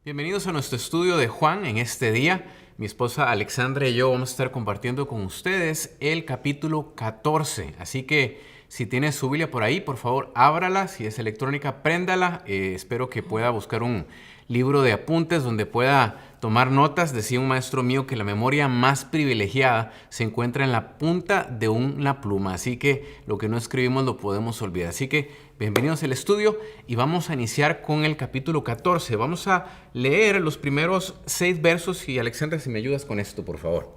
Bienvenidos a nuestro estudio de Juan en este día. Mi esposa Alexandra y yo vamos a estar compartiendo con ustedes el capítulo 14. Así que si tiene su Biblia por ahí, por favor ábrala. Si es electrónica, préndala. Espero que pueda buscar un libro de apuntes donde pueda tomar notas. Decía un maestro mío que la memoria más privilegiada se encuentra en la punta de una pluma. Así que lo que no escribimos lo podemos olvidar. Así que bienvenidos al estudio y vamos a iniciar con el capítulo 14. Vamos a leer los primeros 6 versos y Alexandra, si me ayudas con esto, por favor.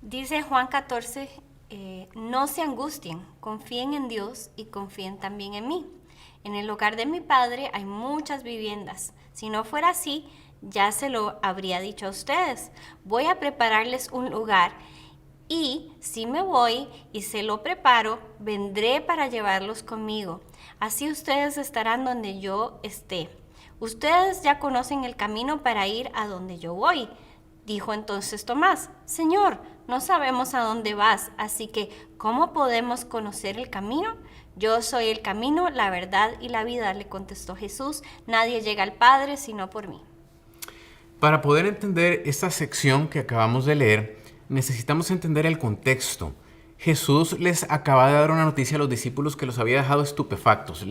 Dice Juan 14, no se angustien, confíen en Dios y confíen también en mí. En el hogar de mi Padre hay muchas viviendas. Si no fuera así, ya se lo habría dicho a ustedes. Voy a prepararles un lugar. Y si me voy y se lo preparo, vendré para llevarlos conmigo. Así ustedes estarán donde yo esté. Ustedes ya conocen el camino para ir a donde yo voy. Dijo entonces Tomás, Señor, no sabemos a dónde vas, así que ¿cómo podemos conocer el camino? Yo soy el camino, la verdad y la vida, le contestó Jesús. Nadie llega al Padre sino por mí. Para poder entender esta sección que acabamos de leer, necesitamos entender el contexto. Jesús les acaba de dar una noticia a los discípulos que los había dejado estupefactos.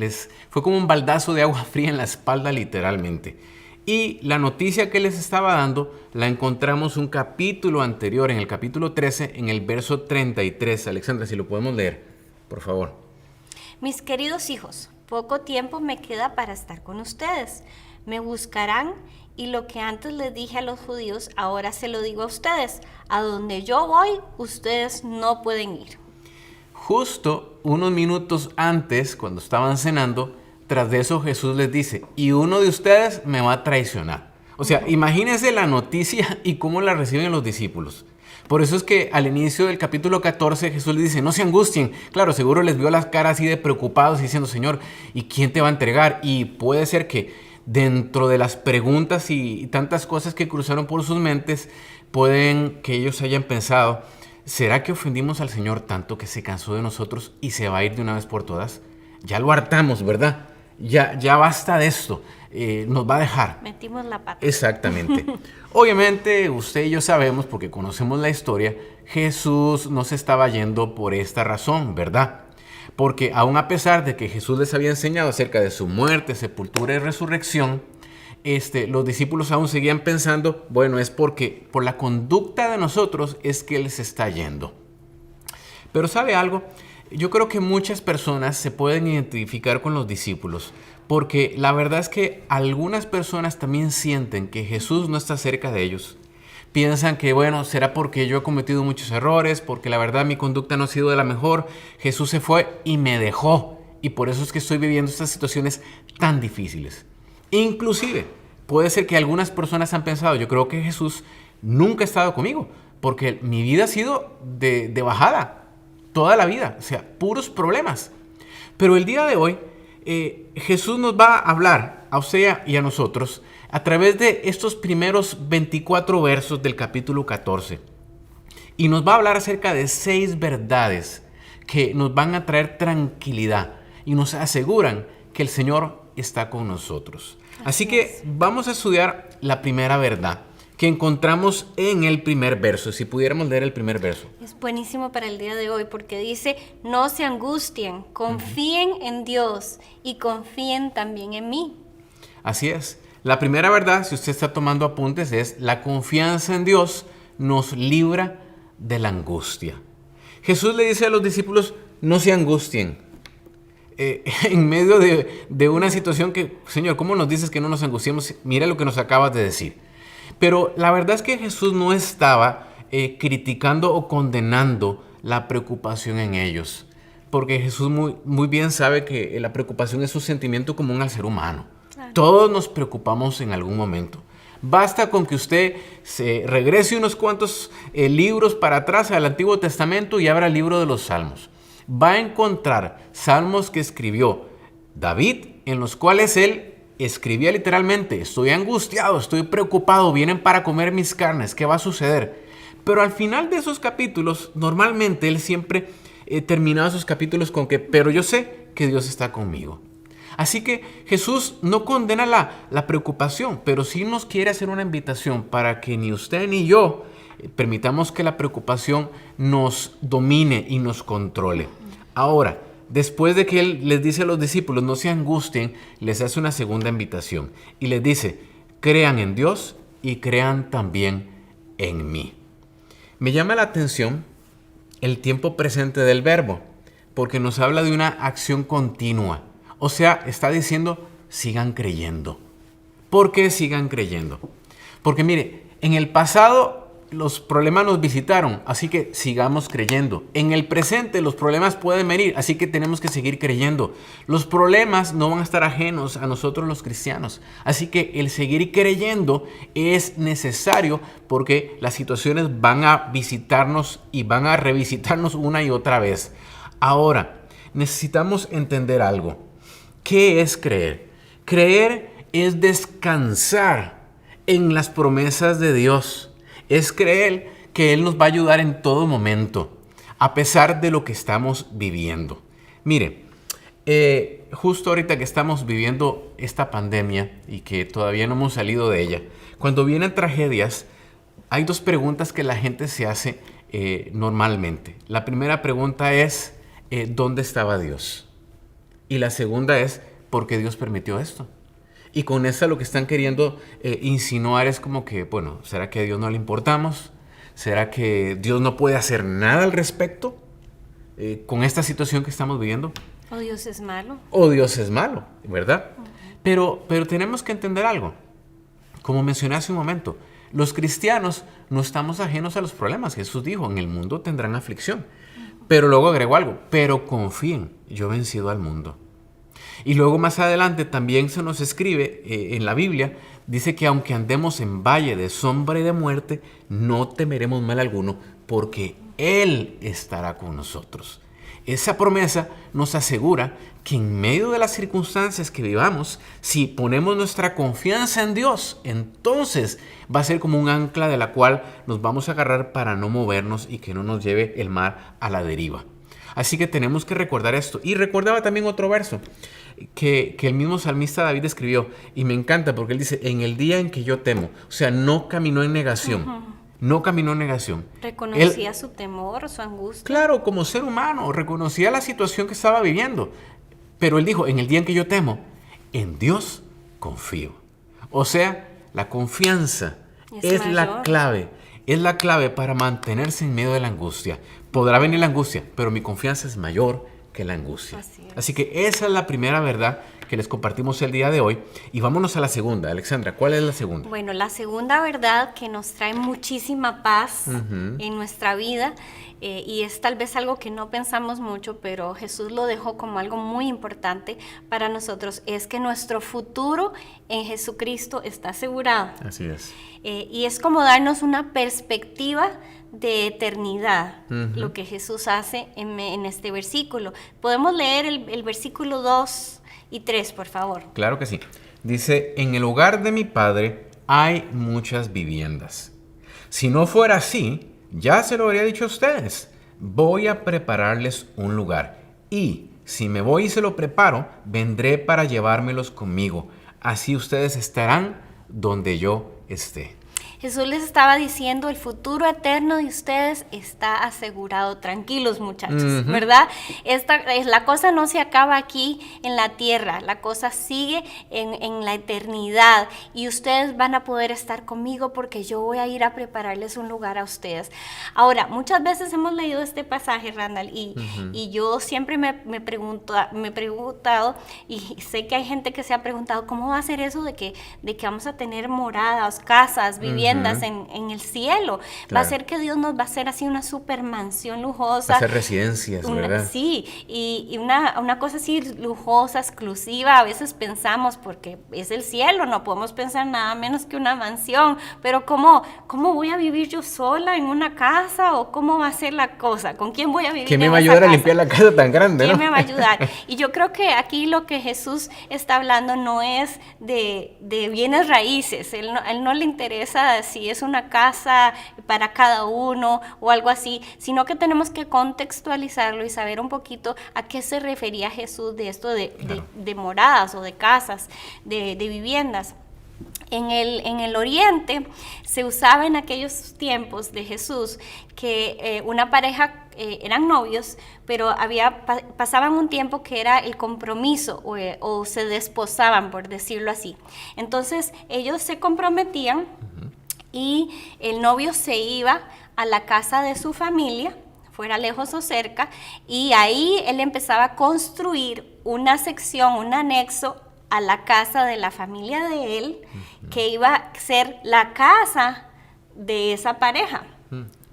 Fue como un baldazo de agua fría en la espalda, literalmente. Y la noticia que les estaba dando la encontramos un capítulo anterior, en el capítulo 13, en el verso 33. Alexandra, si lo podemos leer, por favor. Mis queridos hijos, poco tiempo me queda para estar con ustedes. Me buscarán y lo que antes les dije a los judíos, ahora se lo digo a ustedes. A donde yo voy, ustedes no pueden ir. Justo unos minutos antes, cuando estaban cenando, tras de eso Jesús les dice, y uno de ustedes me va a traicionar. O sea, imagínense la noticia y cómo la reciben los discípulos. Por eso es que al inicio del capítulo 14 Jesús les dice, no se angustien. Claro, seguro les vio las caras así de preocupados diciendo, Señor, ¿y quién te va a entregar? Y puede ser que dentro de las preguntas y tantas cosas que cruzaron por sus mentes, pueden que ellos hayan pensado, ¿será que ofendimos al Señor tanto que se cansó de nosotros y se va a ir de una vez por todas? Ya lo hartamos, ¿verdad? Ya basta de esto, nos va a dejar. Metimos la pata. Exactamente. Obviamente usted y yo sabemos, porque conocemos la historia, Jesús no se estaba yendo por esta razón, ¿verdad? Porque aún a pesar de que Jesús les había enseñado acerca de su muerte, sepultura y resurrección, los discípulos aún seguían pensando, bueno, es porque por la conducta de nosotros es que Él se está yendo. Pero ¿sabe algo? Yo creo que muchas personas se pueden identificar con los discípulos, porque la verdad es que algunas personas también sienten que Jesús no está cerca de ellos. Piensan que, bueno, será porque yo he cometido muchos errores, porque la verdad mi conducta no ha sido de la mejor. Jesús se fue y me dejó, y por eso es que estoy viviendo estas situaciones tan difíciles. Inclusive, puede ser que algunas personas han pensado, yo creo que Jesús nunca ha estado conmigo, porque mi vida ha sido de bajada. Toda la vida, o sea, puros problemas. Pero el día de hoy, Jesús nos va a hablar a usted y a nosotros a través de estos primeros 24 versos del capítulo 14. Y nos va a hablar acerca de 6 verdades que nos van a traer tranquilidad y nos aseguran que el Señor está con nosotros. Así que vamos a estudiar la primera verdad que encontramos en el primer verso. Si pudiéramos leer el primer verso. Es buenísimo para el día de hoy porque dice, no se angustien, confíen en Dios y confíen también en mí. Así es. La primera verdad, si usted está tomando apuntes, es la confianza en Dios nos libra de la angustia. Jesús le dice a los discípulos, no se angustien. En medio de una situación que, Señor, ¿cómo nos dices que no nos angustiemos? Mira lo que nos acabas de decir. Pero la verdad es que Jesús no estaba criticando o condenando la preocupación en ellos. Porque Jesús muy bien sabe que la preocupación es un sentimiento común al ser humano. Claro. Todos nos preocupamos en algún momento. Basta con que usted se regrese unos cuantos libros para atrás al Antiguo Testamento y abra el libro de los Salmos. Va a encontrar salmos que escribió David, en los cuales él escribía literalmente, estoy angustiado, estoy preocupado, vienen para comer mis carnes, ¿qué va a suceder? Pero al final de esos capítulos, normalmente él siempre terminaba sus capítulos con que, pero yo sé que Dios está conmigo. Así que Jesús no condena la preocupación, pero sí nos quiere hacer una invitación para que ni usted ni yo permitamos que la preocupación nos domine y nos controle. Ahora, después de que Él les dice a los discípulos, no se angustien, les hace una segunda invitación y les dice, crean en Dios y crean también en mí. Me llama la atención el tiempo presente del verbo, porque nos habla de una acción continua. O sea, está diciendo, sigan creyendo. ¿Por qué sigan creyendo? Porque mire, en el pasado los problemas nos visitaron, así que sigamos creyendo. En el presente los problemas pueden venir, así que tenemos que seguir creyendo. Los problemas no van a estar ajenos a nosotros los cristianos, así que el seguir creyendo es necesario porque las situaciones van a visitarnos y van a revisitarnos una y otra vez. Ahora, necesitamos entender algo. ¿Qué es creer? Creer es descansar en las promesas de Dios. Es creer que Él nos va a ayudar en todo momento, a pesar de lo que estamos viviendo. Mire, justo ahorita que estamos viviendo esta pandemia y que todavía no hemos salido de ella, cuando vienen tragedias, hay dos preguntas que la gente se hace normalmente. La primera pregunta es, ¿dónde estaba Dios? Y la segunda es, ¿por qué Dios permitió esto? Y con esa lo que están queriendo insinuar es como que, bueno, ¿será que a Dios no le importamos? ¿Será que Dios no puede hacer nada al respecto con esta situación que estamos viviendo? ¿O Dios es malo? O Dios es malo, ¿verdad? Pero tenemos que entender algo. Como mencioné hace un momento, los cristianos no estamos ajenos a los problemas. Jesús dijo, en el mundo tendrán aflicción. Pero luego agregó algo, pero confíen, yo he vencido al mundo. Y luego más adelante también se nos escribe en la Biblia, dice que aunque andemos en valle de sombra y de muerte, no temeremos mal alguno, porque Él estará con nosotros. Esa promesa nos asegura que en medio de las circunstancias que vivamos, si ponemos nuestra confianza en Dios, entonces va a ser como un ancla de la cual nos vamos a agarrar para no movernos y que no nos lleve el mar a la deriva. Así que tenemos que recordar esto. Y recordaba también otro verso que el mismo salmista David escribió. Y me encanta porque él dice, en el día en que yo temo. O sea, no caminó en negación. No caminó en negación. Reconocía su temor, su angustia. Claro, como ser humano, reconocía la situación que estaba viviendo. Pero él dijo, en el día en que yo temo, en Dios confío. O sea, la confianza es la clave. Es la clave para mantenerse en medio de la angustia. Podrá venir la angustia, pero mi confianza es mayor que la angustia. Así que esa es la primera verdad que les compartimos el día de hoy. Y vámonos a la segunda. Alexandra, ¿cuál es la segunda? Bueno, la segunda verdad que nos trae muchísima paz en nuestra vida, y es tal vez algo que no pensamos mucho, pero Jesús lo dejó como algo muy importante para nosotros, es que nuestro futuro en Jesucristo está asegurado. Así es. Y es como darnos una perspectiva de eternidad, lo que Jesús hace en este versículo. Podemos leer el versículo 2 y 3, por favor. Claro que sí. Dice, en el hogar de mi Padre hay muchas viviendas. Si no fuera así, ya se lo habría dicho a ustedes. Voy a prepararles un lugar. Y si me voy y se lo preparo, vendré para llevármelos conmigo. Así ustedes estarán donde yo esté. Jesús les estaba diciendo, el futuro eterno de ustedes está asegurado. Tranquilos, muchachos, ¿verdad? La cosa no se acaba aquí en la tierra, la cosa sigue en la eternidad, y ustedes van a poder estar conmigo porque yo voy a ir a prepararles un lugar a ustedes. Ahora, muchas veces hemos leído este pasaje, Randall, y yo siempre me he preguntado, y sé que hay gente que se ha preguntado, ¿cómo va a ser eso de que vamos a tener moradas, casas, viviendas en el cielo? Claro. Va a ser que Dios nos va a hacer así una super mansión lujosa. Va a ser residencias, ¿verdad? Sí, y una cosa así lujosa, exclusiva. A veces pensamos, porque es el cielo, no podemos pensar nada menos que una mansión, pero ¿cómo voy a vivir yo sola en una casa? ¿O cómo va a ser la cosa? ¿Con quién voy a vivir? ¿Quién me va a ayudar a limpiar la casa tan grande? ¿Quién me va a ayudar? Y yo creo que aquí lo que Jesús está hablando no es de bienes raíces. Él no le interesa importa si es una casa para cada uno o algo así, sino que tenemos que contextualizarlo y saber un poquito a qué se refería Jesús de esto de moradas o de casas, de viviendas. En el Oriente se usaba en aquellos tiempos de Jesús que una pareja eran novios, pero pasaban un tiempo que era el compromiso o se desposaban, por decirlo así. Entonces ellos se comprometían y el novio se iba a la casa de su familia, fuera lejos o cerca, y ahí él empezaba a construir una sección, un anexo a la casa de la familia de él, que iba a ser la casa de esa pareja,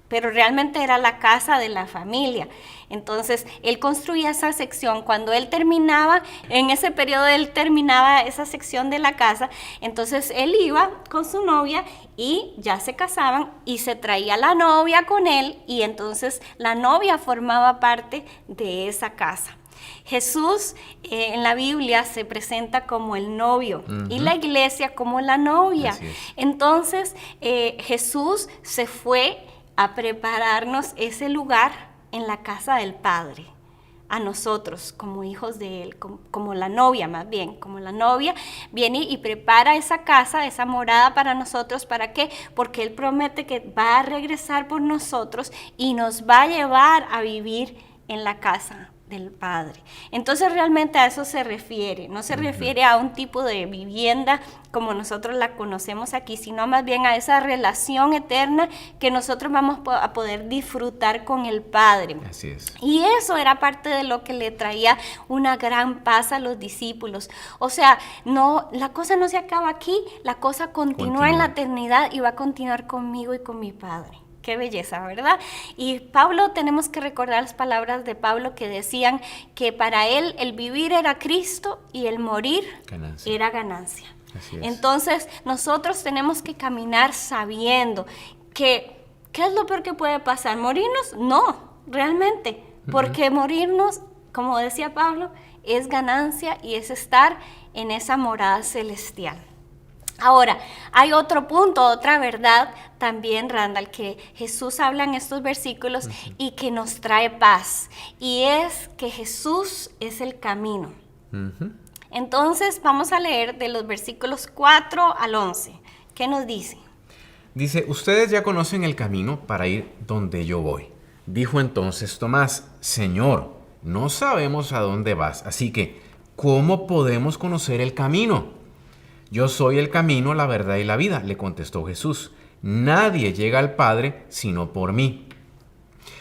pero realmente era la casa de la familia. Entonces, él construía esa sección. Cuando él terminaba, en ese periodo él terminaba esa sección de la casa, entonces él iba con su novia y ya se casaban y se traía la novia con él, y entonces la novia formaba parte de esa casa. Jesús en la Biblia se presenta como el novio y la iglesia como la novia. Entonces Jesús se fue a prepararnos ese lugar en la casa del Padre, a nosotros como hijos de Él, como la novia más bien, como la novia viene y prepara esa casa, esa morada para nosotros. ¿Para qué? Porque Él promete que va a regresar por nosotros y nos va a llevar a vivir en la casa del Padre. Entonces realmente a eso se refiere, no se refiere a un tipo de vivienda como nosotros la conocemos aquí, sino más bien a esa relación eterna que nosotros vamos a poder disfrutar con el Padre. Así es. Y eso era parte de lo que le traía una gran paz a los discípulos. O sea, no, la cosa no se acaba aquí, la cosa continúa en la eternidad y va a continuar conmigo y con mi Padre. Qué belleza, ¿verdad? Y Pablo, tenemos que recordar las palabras de Pablo que decían que para él el vivir era Cristo y el morir era ganancia. Así es. Entonces, nosotros tenemos que caminar sabiendo que, ¿qué es lo peor que puede pasar? ¿Morirnos? No, realmente, porque morirnos, como decía Pablo, es ganancia y es estar en esa morada celestial. Ahora, hay otro punto, otra verdad también, Randall, que Jesús habla en estos versículos y que nos trae paz, y es que Jesús es el camino. Entonces, vamos a leer de los versículos 4 al 11. ¿Qué nos dice? Dice, ustedes ya conocen el camino para ir donde yo voy. Dijo entonces Tomás, Señor, no sabemos a dónde vas, así que, ¿cómo podemos conocer el camino? Yo soy el camino, la verdad y la vida, le contestó Jesús. Nadie llega al Padre sino por mí.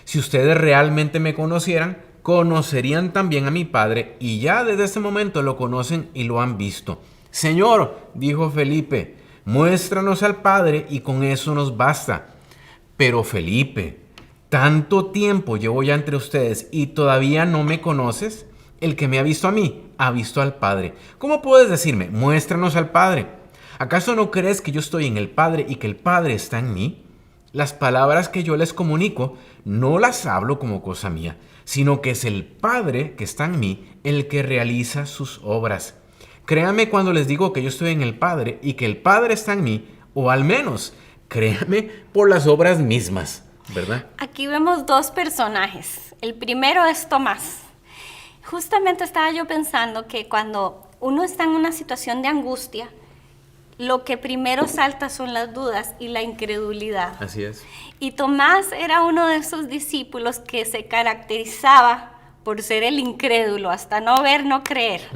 Si ustedes realmente me conocieran, conocerían también a mi Padre, y ya desde ese momento lo conocen y lo han visto. Señor, dijo Felipe, muéstranos al Padre y con eso nos basta. Pero Felipe, ¿tanto tiempo llevo ya entre ustedes y todavía no me conoces? El que me ha visto a mí, ha visto al Padre. ¿Cómo puedes decirme, muéstranos al Padre? ¿Acaso no crees que yo estoy en el Padre y que el Padre está en mí? Las palabras que yo les comunico no las hablo como cosa mía, sino que es el Padre que está en mí el que realiza sus obras. Créame cuando les digo que yo estoy en el Padre y que el Padre está en mí, o al menos créame por las obras mismas, ¿verdad? Aquí vemos dos personajes. El primero es Tomás. Justamente estaba yo pensando que cuando uno está en una situación de angustia, lo que primero salta son las dudas y la incredulidad. Así es. Y Tomás era uno de esos discípulos que se caracterizaba por ser el incrédulo, hasta no ver, no creer.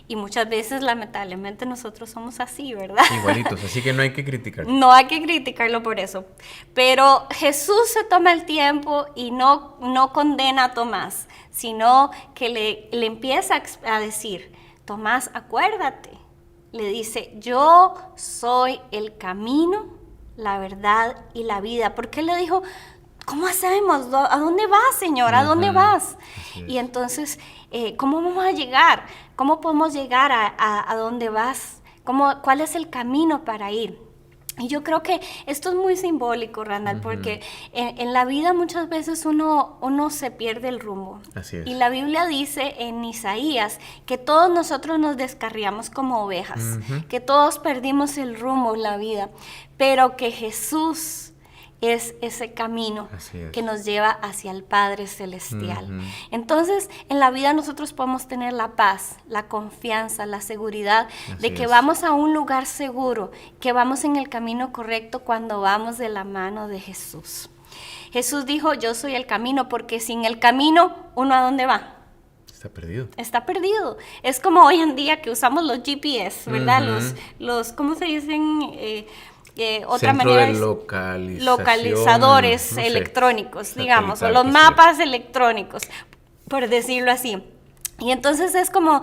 Y muchas veces, lamentablemente, nosotros somos así, ¿verdad? Igualitos, así que no hay que criticar. No hay que criticarlo por eso. Pero Jesús se toma el tiempo y no condena a Tomás, sino que le empieza a decir, Tomás, acuérdate. Le dice, yo soy el camino, la verdad y la vida. Porque él le dijo, ¿cómo hacemos? ¿A dónde vas, Señor? ¿A dónde vas? Y entonces, ¿cómo vamos a llegar? ¿Cómo podemos llegar a dónde vas? ¿Cuál es el camino para ir? Y yo creo que esto es muy simbólico, Randall, porque en la vida muchas veces uno se pierde el rumbo. Así es. Y la Biblia dice en Isaías que todos nosotros nos descarriamos como ovejas, que todos perdimos el rumbo en la vida, pero que Jesús es ese camino que nos lleva hacia el Padre Celestial. Entonces, en la vida nosotros podemos tener la paz, la confianza, la seguridad de que vamos a un lugar seguro, que vamos en el camino correcto cuando vamos de la mano de Jesús. Jesús dijo, yo soy el camino, porque sin el camino, ¿uno a dónde va? Está perdido. Está perdido. Es como hoy en día que usamos los GPS, ¿verdad? Los ¿cómo se dicen? Otra Centro manera de localizadores no sé, electrónicos, digamos, o los que mapas electrónicos, por decirlo así. Y entonces es como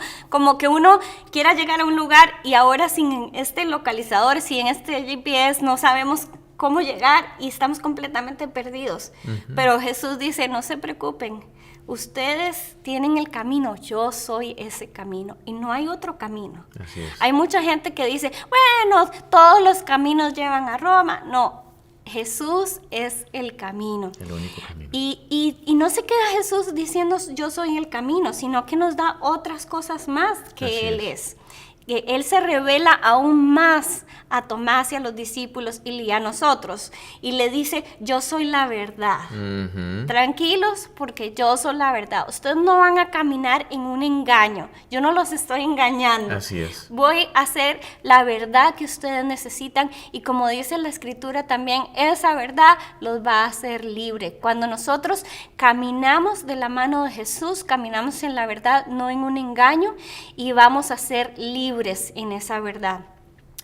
que uno quiera llegar a un lugar y ahora sin este localizador, sin este GPS, no sabemos cómo llegar y estamos completamente perdidos. Pero Jesús dice, no se preocupen, ustedes tienen el camino, yo soy ese camino y no hay otro camino. Así es. Hay mucha gente que dice, bueno, todos los caminos llevan a Roma. No, Jesús es el camino. El único camino. Y no se queda Jesús diciendo yo soy el camino, sino que nos da otras cosas más que Él es. Que Él se revela aún más a Tomás y a los discípulos y a nosotros. Y le dice, yo soy la verdad. Tranquilos, porque yo soy la verdad. Ustedes no van a caminar en un engaño. Yo no los estoy engañando. Así es. Voy a hacer la verdad que ustedes necesitan. Y como dice la Escritura también, esa verdad los va a hacer libre. Cuando nosotros caminamos de la mano de Jesús, caminamos en la verdad, no en un engaño, y vamos a ser libres en esa verdad.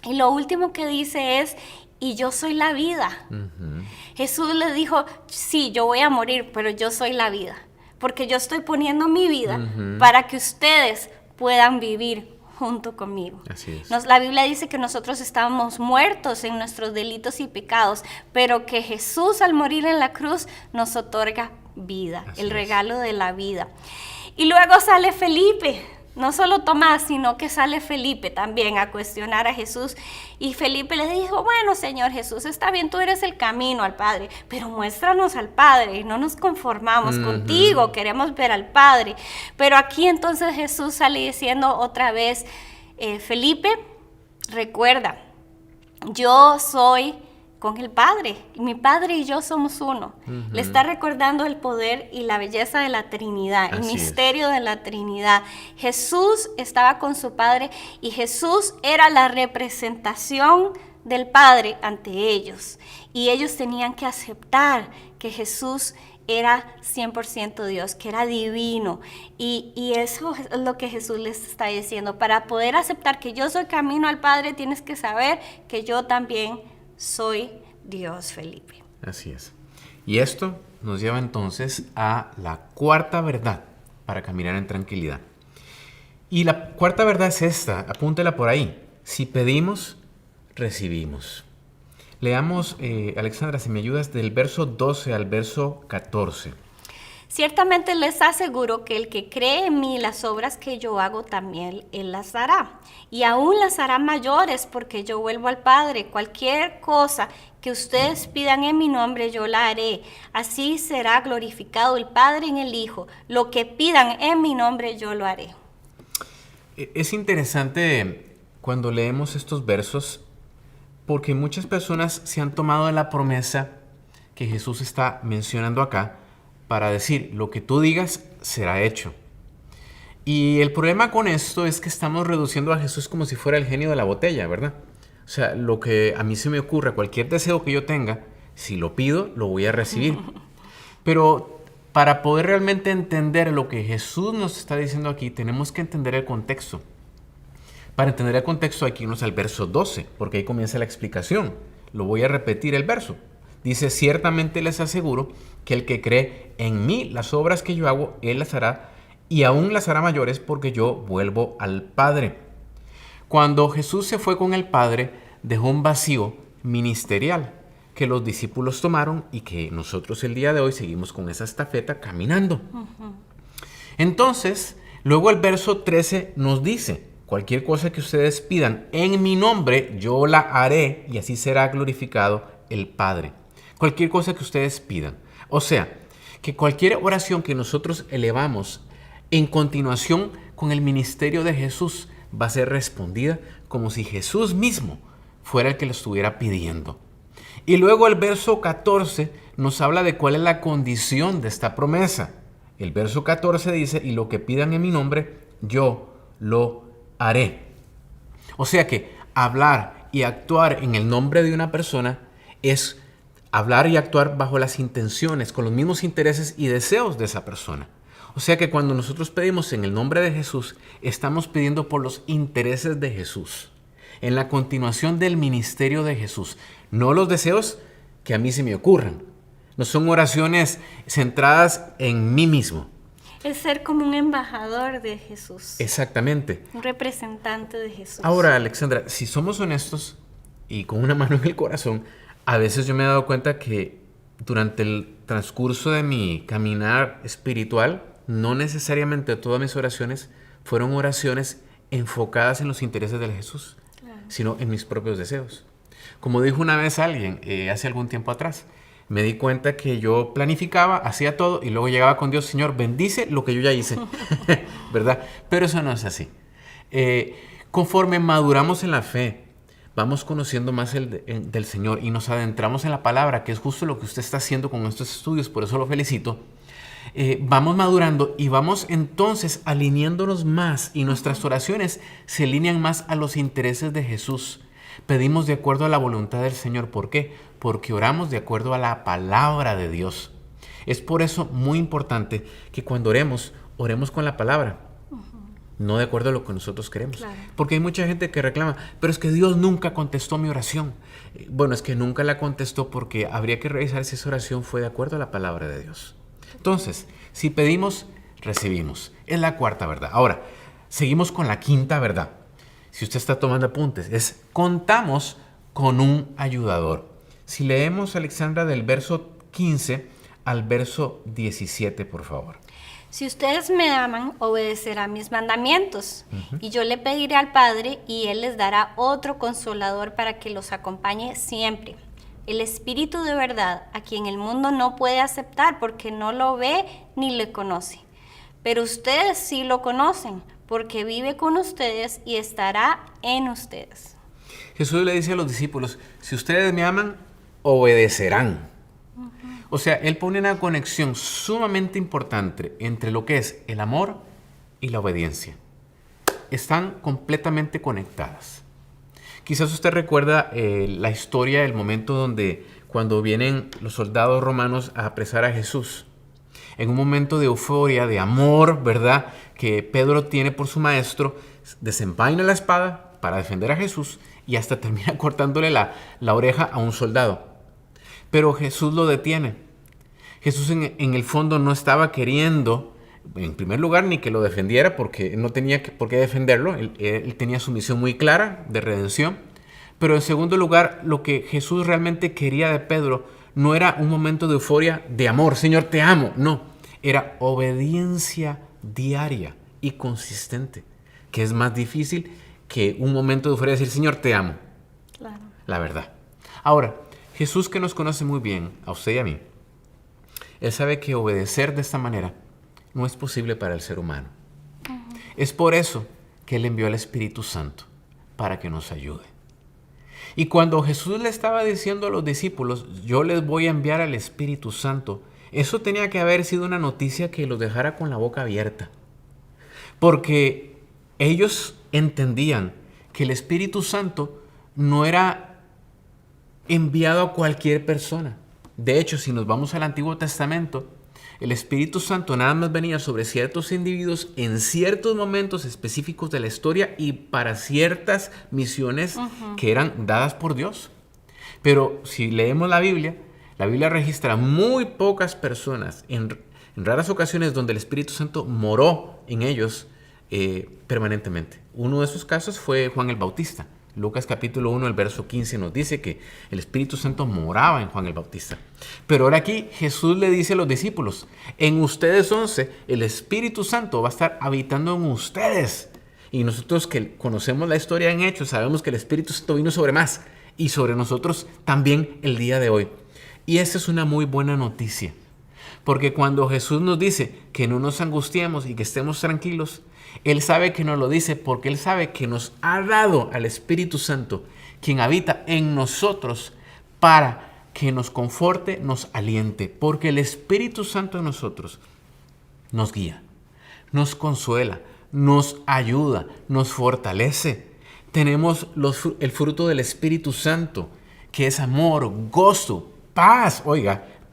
Y lo último que dice es, y yo soy la vida. Jesús le dijo, sí, yo voy a morir, pero yo soy la vida, porque yo estoy poniendo mi vida para que ustedes puedan vivir junto conmigo. Así es. La Biblia dice que nosotros estábamos muertos en nuestros delitos y pecados, pero que Jesús al morir en la cruz nos otorga vida, el regalo de la vida. Y luego sale Felipe. No solo Tomás, sino que sale Felipe también a cuestionar a Jesús. Y Felipe le dijo, bueno, Señor Jesús, está bien, tú eres el camino al Padre, pero muéstranos al Padre, no nos conformamos contigo, queremos ver al Padre. Pero aquí entonces Jesús sale diciendo otra vez, Felipe, recuerda, yo soy con el Padre, mi Padre y yo somos uno. Le está recordando el poder y la belleza de la Trinidad, el misterio de la Trinidad. Jesús estaba con su Padre y Jesús era la representación del Padre ante ellos. Y ellos tenían que aceptar que Jesús era 100% Dios, que era divino. Y eso es lo que Jesús les está diciendo. Para poder aceptar que yo soy camino al Padre, tienes que saber que yo también soy Dios, Felipe. Así es. Y esto nos lleva entonces a la cuarta verdad para caminar en tranquilidad. Y la cuarta verdad es esta, apúntela por ahí. Si pedimos, recibimos. Leamos, Alexandra, si me ayudas, del verso 12 al verso 14. Ciertamente les aseguro que el que cree en mí, las obras que yo hago también él las hará. Y aún las hará mayores, porque yo vuelvo al Padre. Cualquier cosa que ustedes pidan en mi nombre, yo la haré. Así será glorificado el Padre en el Hijo. Lo que pidan en mi nombre, yo lo haré. Es interesante cuando leemos estos versos, porque muchas personas se han tomado de la promesa que Jesús está mencionando acá, para decir, lo que tú digas será hecho. Y el problema con esto es que estamos reduciendo a Jesús como si fuera el genio de la botella, ¿verdad? O sea, lo que a mí se me ocurra, cualquier deseo que yo tenga, si lo pido, lo voy a recibir. Pero para poder realmente entender lo que Jesús nos está diciendo aquí, tenemos que entender el contexto. Para entender el contexto hay que irnos al verso 12, porque ahí comienza la explicación. Lo voy a repetir el verso. Dice, ciertamente les aseguro que el que cree en mí, las obras que yo hago, él las hará, y aún las hará mayores, porque yo vuelvo al Padre. Cuando Jesús se fue con el Padre, dejó un vacío ministerial que los discípulos tomaron y que nosotros el día de hoy seguimos con esa estafeta caminando. Entonces, luego el verso 13 nos dice, cualquier cosa que ustedes pidan en mi nombre, yo la haré y así será glorificado el Padre. Cualquier cosa que ustedes pidan. O sea, que cualquier oración que nosotros elevamos en continuación con el ministerio de Jesús va a ser respondida como si Jesús mismo fuera el que lo estuviera pidiendo. Y luego el verso 14 nos habla de cuál es la condición de esta promesa. El verso 14 dice, y lo que pidan en mi nombre, yo lo haré. O sea que hablar y actuar en el nombre de una persona es hablar y actuar bajo las intenciones, con los mismos intereses y deseos de esa persona. O sea que cuando nosotros pedimos en el nombre de Jesús, estamos pidiendo por los intereses de Jesús, en la continuación del ministerio de Jesús, no los deseos que a mí se me ocurran. No son oraciones centradas en mí mismo. Es ser como un embajador de Jesús. Exactamente. Un representante de Jesús. Ahora, Alexandra, si somos honestos y con una mano en el corazón, a veces yo me he dado cuenta que durante el transcurso de mi caminar espiritual, no necesariamente todas mis oraciones fueron oraciones enfocadas en los intereses de Jesús, sino en mis propios deseos. Como dijo una vez alguien hace algún tiempo atrás, me di cuenta que yo planificaba, hacía todo y luego llegaba con Dios, Señor, bendice lo que yo ya hice, ¿verdad? Pero eso no es así. Conforme maduramos en la fe, vamos conociendo más del Señor y nos adentramos en la palabra, que es justo lo que usted está haciendo con estos estudios, por eso lo felicito. Vamos madurando y vamos entonces alineándonos más y nuestras oraciones se alinean más a los intereses de Jesús. Pedimos de acuerdo a la voluntad del Señor. ¿Por qué? Porque oramos de acuerdo a la palabra de Dios. Es por eso muy importante que cuando oremos, oremos con la palabra, no de acuerdo a lo que nosotros queremos. Claro. Porque hay mucha gente que reclama, pero es que Dios nunca contestó mi oración. Bueno, es que nunca la contestó porque habría que revisar si esa oración fue de acuerdo a la palabra de Dios. Entonces, si pedimos, recibimos. Es la cuarta verdad. Ahora, seguimos con la quinta verdad. Si usted está tomando apuntes, es contamos con un ayudador. Si leemos, Alexandra, del verso 15 al verso 17, por favor. Si ustedes me aman, obedecerán mis mandamientos. Y yo le pediré al Padre y Él les dará otro consolador para que los acompañe siempre. El Espíritu de verdad, a quien el mundo no puede aceptar porque no lo ve ni le conoce. Pero ustedes sí lo conocen, porque vive con ustedes y estará en ustedes. Jesús le dice a los discípulos, si ustedes me aman, obedecerán. O sea, Él pone una conexión sumamente importante entre lo que es el amor y la obediencia. Están completamente conectadas. Quizás usted recuerda la historia del momento donde cuando vienen los soldados romanos a apresar a Jesús. En un momento de euforia, de amor, ¿verdad?, que Pedro tiene por su maestro, desenvaina la espada para defender a Jesús y hasta termina cortándole la oreja a un soldado. Pero Jesús lo detiene. Jesús en el fondo no estaba queriendo, en primer lugar, ni que lo defendiera porque no tenía por qué defenderlo. Él tenía su misión muy clara de redención. Pero en segundo lugar, lo que Jesús realmente quería de Pedro no era un momento de euforia, de amor, Señor, te amo. No, era obediencia diaria y consistente, que es más difícil que un momento de euforia decir, Señor, te amo. Claro. La verdad. Ahora, Jesús, que nos conoce muy bien, a usted y a mí, Él sabe que obedecer de esta manera no es posible para el ser humano. Es por eso que Él envió al Espíritu Santo, para que nos ayude. Y cuando Jesús le estaba diciendo a los discípulos, yo les voy a enviar al Espíritu Santo, eso tenía que haber sido una noticia que los dejara con la boca abierta. Porque ellos entendían que el Espíritu Santo no era enviado a cualquier persona. De hecho, si nos vamos al Antiguo Testamento, el Espíritu Santo nada más venía sobre ciertos individuos en ciertos momentos específicos de la historia y para ciertas misiones que eran dadas por Dios. Pero si leemos la Biblia registra muy pocas personas, en raras ocasiones donde el Espíritu Santo moró en ellos permanentemente. Uno de esos casos fue Juan el Bautista. Lucas capítulo 1, el verso 15 nos dice que el Espíritu Santo moraba en Juan el Bautista. Pero ahora aquí Jesús le dice a los discípulos, en ustedes 11, el Espíritu Santo va a estar habitando en ustedes. Y nosotros que conocemos la historia en Hechos, sabemos que el Espíritu Santo vino sobre más y sobre nosotros también el día de hoy. Y esta es una muy buena noticia, porque cuando Jesús nos dice que no nos angustiemos y que estemos tranquilos, Él sabe que nos lo dice porque Él sabe que nos ha dado al Espíritu Santo, quien habita en nosotros, para que nos conforte, nos aliente, porque el Espíritu Santo en nosotros nos guía, nos consuela, nos ayuda, nos fortalece. Tenemos el fruto del Espíritu Santo, que es amor, gozo, paz,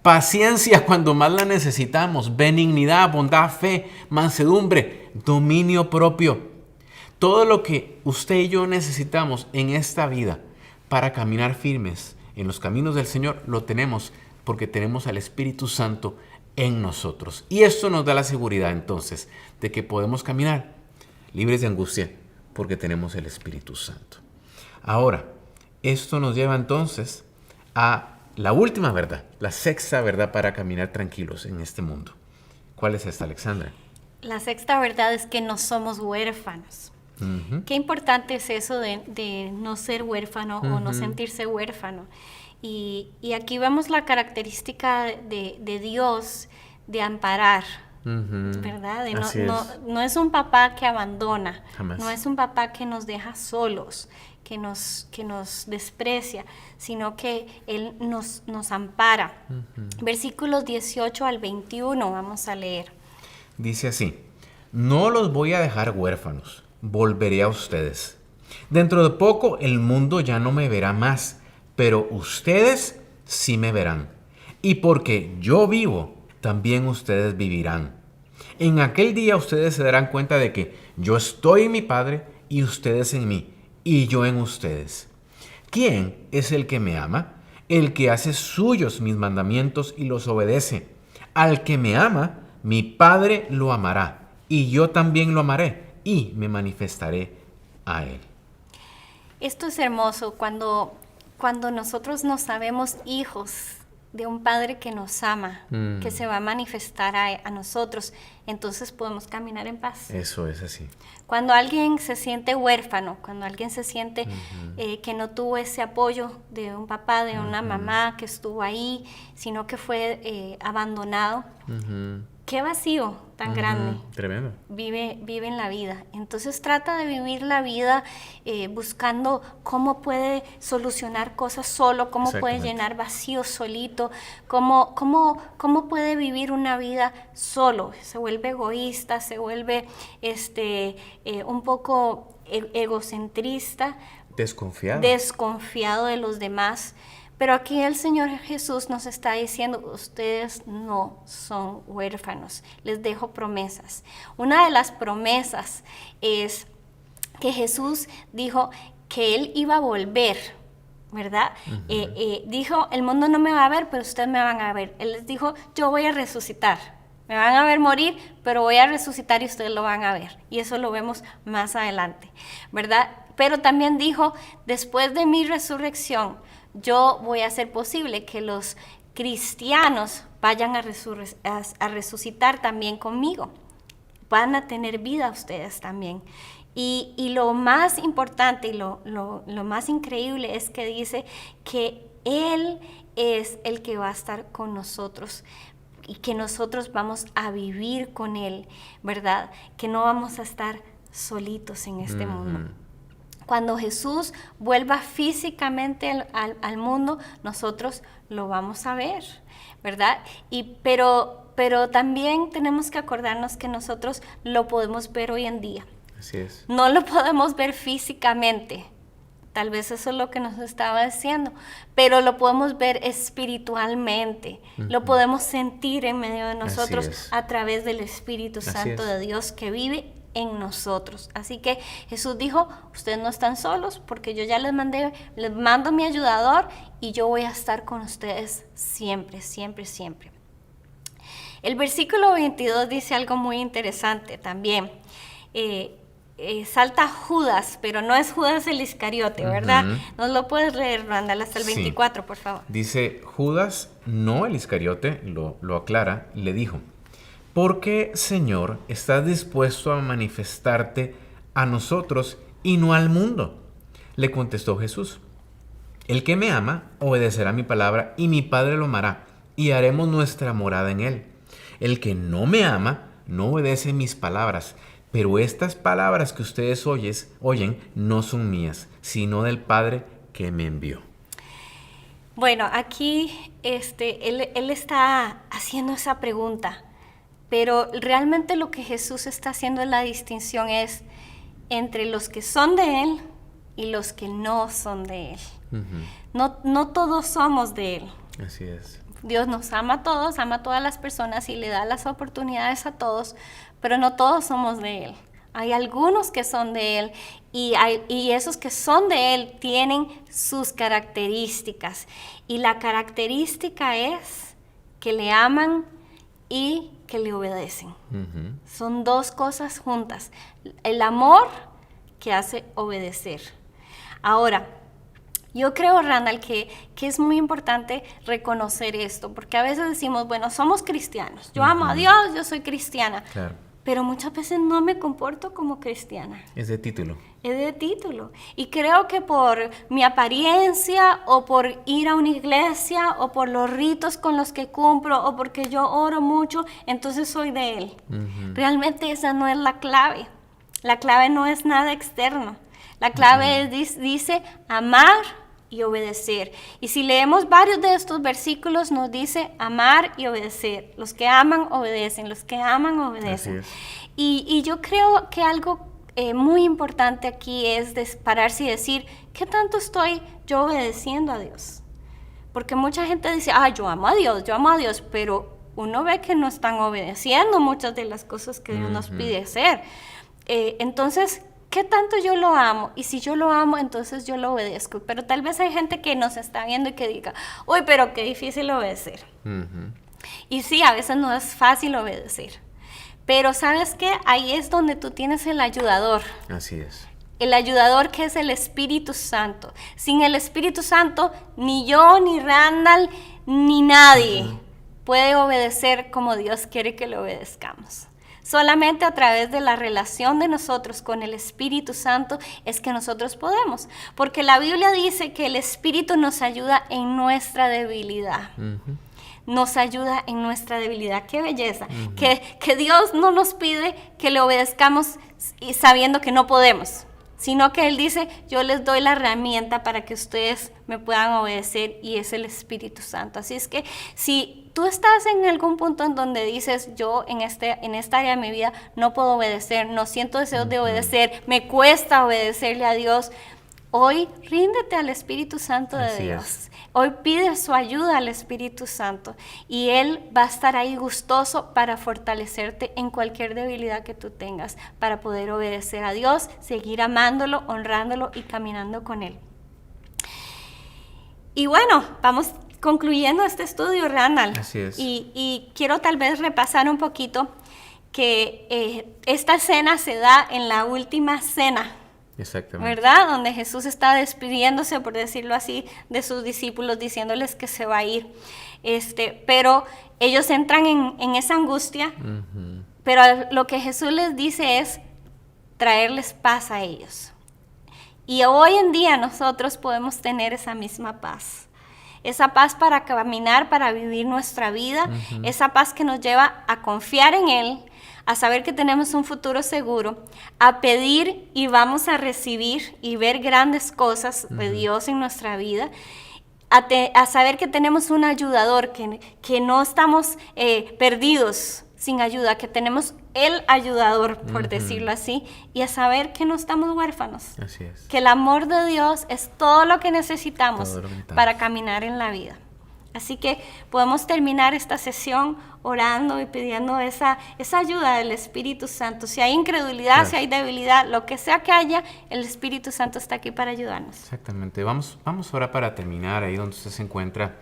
paciencia cuando más la necesitamos, benignidad, bondad, fe, mansedumbre, dominio propio. Todo lo que usted y yo necesitamos en esta vida para caminar firmes en los caminos del Señor, lo tenemos porque tenemos al Espíritu Santo en nosotros. Y esto nos da la seguridad entonces de que podemos caminar libres de angustia porque tenemos el Espíritu Santo. Ahora, esto nos lleva entonces a la última verdad, la sexta verdad para caminar tranquilos en este mundo. ¿Cuál es esta, Alexandra? La sexta verdad es que no somos huérfanos. Qué importante es eso de no ser huérfano o no sentirse huérfano. Y aquí vemos la característica de Dios de amparar, ¿verdad? No es un papá que abandona, jamás. No es un papá que nos deja solos, que nos desprecia, sino que Él nos ampara. Versículos 18 al 21 vamos a leer. Dice así: no los voy a dejar huérfanos, volveré a ustedes. Dentro de poco el mundo ya no me verá más, pero ustedes sí me verán. Y porque yo vivo, también ustedes vivirán. En aquel día ustedes se darán cuenta de que yo estoy en mi Padre y ustedes en mí, y yo en ustedes. ¿Quién es el que me ama? El que hace suyos mis mandamientos y los obedece. Al que me ama, mi Padre lo amará, y yo también lo amaré, y me manifestaré a él. Esto es hermoso cuando nosotros nos sabemos hijos de un Padre que nos ama, que se va a manifestar a nosotros, entonces podemos caminar en paz. Eso es así. Cuando alguien se siente huérfano, cuando alguien se siente que no tuvo ese apoyo de un papá, de una mamá que estuvo ahí, sino que fue abandonado, qué vacío tan grande. Tremendo. Vive en la vida. Entonces trata de vivir la vida buscando cómo puede solucionar cosas solo, cómo puede llenar vacíos solito, cómo puede vivir una vida solo. Se vuelve egoísta, se vuelve un poco egocentrista. Desconfiado de los demás. Pero aquí el Señor Jesús nos está diciendo, ustedes no son huérfanos, les dejo promesas. Una de las promesas es que Jesús dijo que Él iba a volver, ¿verdad? Dijo, el mundo no me va a ver, pero ustedes me van a ver. Él les dijo, yo voy a resucitar. Me van a ver morir, pero voy a resucitar y ustedes lo van a ver. Y eso lo vemos más adelante, ¿verdad? Pero también dijo, después de mi resurrección, yo voy a hacer posible que los cristianos vayan a resucitar también conmigo. Van a tener vida ustedes también. Y lo más importante y lo más increíble es que dice que Él es el que va a estar con nosotros y que nosotros vamos a vivir con Él, ¿verdad? Que no vamos a estar solitos en este mundo. Cuando Jesús vuelva físicamente al mundo, nosotros lo vamos a ver, ¿verdad? Pero también tenemos que acordarnos que nosotros lo podemos ver hoy en día. Así es. No lo podemos ver físicamente. Tal vez eso es lo que nos estaba diciendo, pero lo podemos ver espiritualmente, lo podemos sentir en medio de nosotros a través del Espíritu Santo de Dios que vive en nosotros. Así que Jesús dijo, ustedes no están solos porque yo ya les mando mi ayudador y yo voy a estar con ustedes siempre, siempre, siempre. El versículo 22 dice algo muy interesante también. Salta Judas, pero no es Judas el Iscariote, ¿verdad? ¿Nos lo puedes leer, Randall, hasta el 24, por favor? Dice, Judas, no el Iscariote, lo aclara, le dijo, ¿por qué, Señor, estás dispuesto a manifestarte a nosotros y no al mundo. Le contestó Jesús: el que me ama obedecerá mi palabra, y mi Padre lo amará, y haremos nuestra morada en él. El que no me ama no obedece mis palabras, pero estas palabras que ustedes oyen no son mías, sino del Padre que me envió. Bueno, aquí él está haciendo esa pregunta, pero realmente lo que Jesús está haciendo en la distinción es entre los que son de Él y los que no son de Él. No todos somos de Él. Así es. Dios nos ama a todos, ama a todas las personas y le da las oportunidades a todos, pero no todos somos de Él. Hay algunos que son de Él y esos que son de Él tienen sus características. Y la característica es que le aman y que le obedecen. Son dos cosas juntas. El amor que hace obedecer. Ahora, yo creo, Randall, que es muy importante reconocer esto, porque a veces decimos, bueno, somos cristianos. Yo amo a Dios, yo soy cristiana. Claro. Pero muchas veces no me comporto como cristiana. Es de título. Es de título. Y creo que por mi apariencia o por ir a una iglesia o por los ritos con los que cumplo o porque yo oro mucho, entonces soy de Él. Realmente esa no es la clave. La clave no es nada externo. La clave dice amar y obedecer. Y si leemos varios de estos versículos, nos dice amar y obedecer. Los que aman, obedecen. Los que aman, obedecen. Y yo creo que algo muy importante aquí es pararse y decir, ¿qué tanto estoy yo obedeciendo a Dios? Porque mucha gente dice, yo amo a Dios, pero uno ve que no están obedeciendo muchas de las cosas que Dios nos pide hacer. Entonces, ¿qué tanto yo lo amo? Y si yo lo amo, entonces yo lo obedezco. Pero tal vez hay gente que nos está viendo y que diga, uy, pero qué difícil obedecer. Y sí, a veces no es fácil obedecer. Pero ¿sabes qué? Ahí es donde tú tienes el ayudador. Así es. El ayudador que es el Espíritu Santo. Sin el Espíritu Santo, ni yo, ni Randall, ni nadie puede obedecer como Dios quiere que le obedezcamos. Solamente a través de la relación de nosotros con el Espíritu Santo es que nosotros podemos. Porque la Biblia dice que el Espíritu nos ayuda en nuestra debilidad. Nos ayuda en nuestra debilidad. ¡Qué belleza! Que Dios no nos pide que le obedezcamos sabiendo que no podemos, sino que Él dice, yo les doy la herramienta para que ustedes me puedan obedecer, y es el Espíritu Santo. Así es que si tú estás en algún punto en donde dices, yo en esta área de mi vida no puedo obedecer, no siento deseos de obedecer, me cuesta obedecerle a Dios, hoy ríndete al Espíritu Santo de Dios. Hoy pide su ayuda al Espíritu Santo y Él va a estar ahí gustoso para fortalecerte en cualquier debilidad que tú tengas, para poder obedecer a Dios, seguir amándolo, honrándolo y caminando con Él. Y bueno, vamos concluyendo este estudio, Randall. Así es. Y quiero tal vez repasar un poquito que esta escena se da en la última cena. Exactamente. ¿Verdad? Donde Jesús está despidiéndose, por decirlo así, de sus discípulos, diciéndoles que se va a ir. Pero ellos entran en esa angustia, pero lo que Jesús les dice es traerles paz a ellos. Y hoy en día nosotros podemos tener esa misma paz. Esa paz para caminar, para vivir nuestra vida, esa paz que nos lleva a confiar en Él, a saber que tenemos un futuro seguro, a pedir y vamos a recibir y ver grandes cosas de Dios en nuestra vida, a saber que tenemos un ayudador, que no estamos perdidos sin ayuda, que tenemos el ayudador, por decirlo así, y a saber que no estamos huérfanos. Así es. Que el amor de Dios es todo lo que necesitamos para caminar en la vida. Así que podemos terminar esta sesión orando y pidiendo esa ayuda del Espíritu Santo. Si hay incredulidad, si hay debilidad, lo que sea que haya, el Espíritu Santo está aquí para ayudarnos. Exactamente. Vamos ahora para terminar, ahí donde usted se encuentra,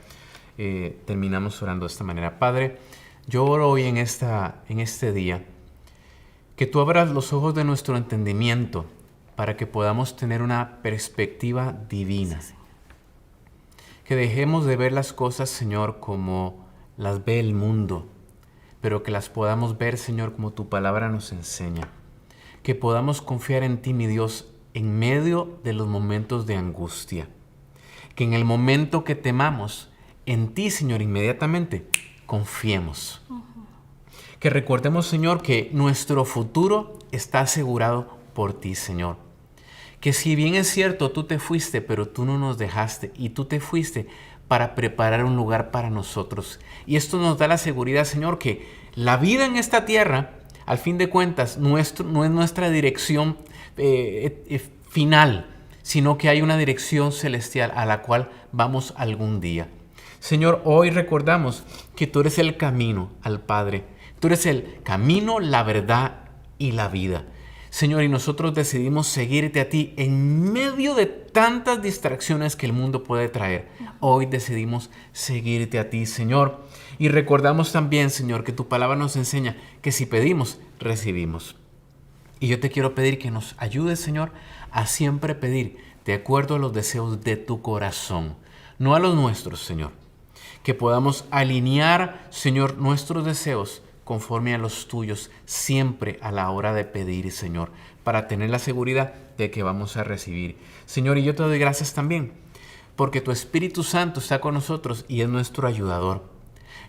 terminamos orando de esta manera. Padre, yo oro hoy en este día, que tú abras los ojos de nuestro entendimiento para que podamos tener una perspectiva divina. Que dejemos de ver las cosas, Señor, como las ve el mundo, pero que las podamos ver, Señor, como tu palabra nos enseña. que podamos confiar en ti, mi Dios, en medio de los momentos de angustia. Que en el momento que temamos, en ti, Señor, inmediatamente confiemos. Que recordemos, Señor, que nuestro futuro está asegurado por ti, Señor. Que si bien es cierto, tú te fuiste, pero tú no nos dejaste y tú te fuiste para preparar un lugar para nosotros. Y esto nos da la seguridad, Señor, que la vida en esta tierra, al fin de cuentas, no es nuestra dirección final, sino que hay una dirección celestial a la cual vamos algún día. Señor, hoy recordamos que tú eres el camino al Padre. Tú eres el camino, la verdad y la vida. Señor, y nosotros decidimos seguirte a ti en medio de tantas distracciones que el mundo puede traer. Hoy decidimos seguirte a ti, Señor. Y recordamos también, Señor, que tu palabra nos enseña que si pedimos, recibimos. Y yo te quiero pedir que nos ayudes, Señor, a siempre pedir de acuerdo a los deseos de tu corazón, no a los nuestros, Señor. Que podamos alinear, Señor, nuestros deseos conforme a los tuyos, siempre a la hora de pedir, Señor, para tener la seguridad de que vamos a recibir. Señor, y yo te doy gracias también, porque tu Espíritu Santo está con nosotros y es nuestro ayudador.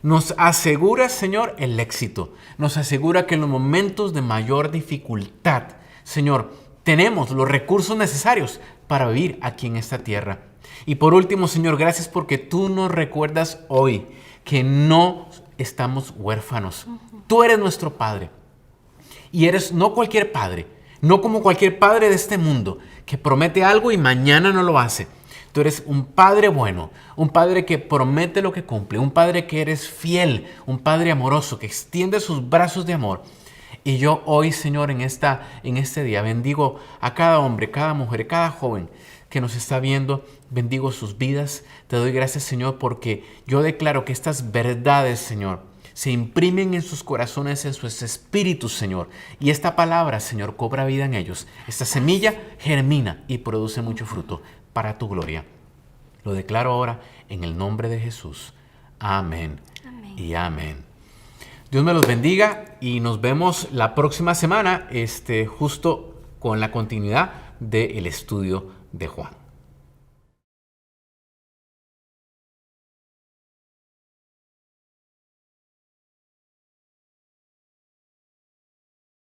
Nos asegura, Señor, el éxito. Nos asegura que en los momentos de mayor dificultad, Señor, tenemos los recursos necesarios para vivir aquí en esta tierra. Y por último, Señor, gracias porque tú nos recuerdas hoy que no estamos huérfanos. Tú eres nuestro Padre. Y eres no cualquier padre, no como cualquier padre de este mundo, que promete algo y mañana no lo hace. Tú eres un Padre bueno, un Padre que promete lo que cumple, un Padre que eres fiel, un Padre amoroso, que extiende sus brazos de amor. Y yo hoy, Señor, en este día, bendigo a cada hombre, cada mujer, cada joven que nos está viendo, bendigo sus vidas. Te doy gracias, Señor, porque yo declaro que estas verdades, Señor, se imprimen en sus corazones, en sus espíritus, Señor. Y esta palabra, Señor, cobra vida en ellos. Esta semilla germina y produce mucho fruto para tu gloria. Lo declaro ahora en el nombre de Jesús. Amén. Amén. Y amén. Dios me los bendiga y nos vemos la próxima semana, justo con la continuidad del estudio de Juan.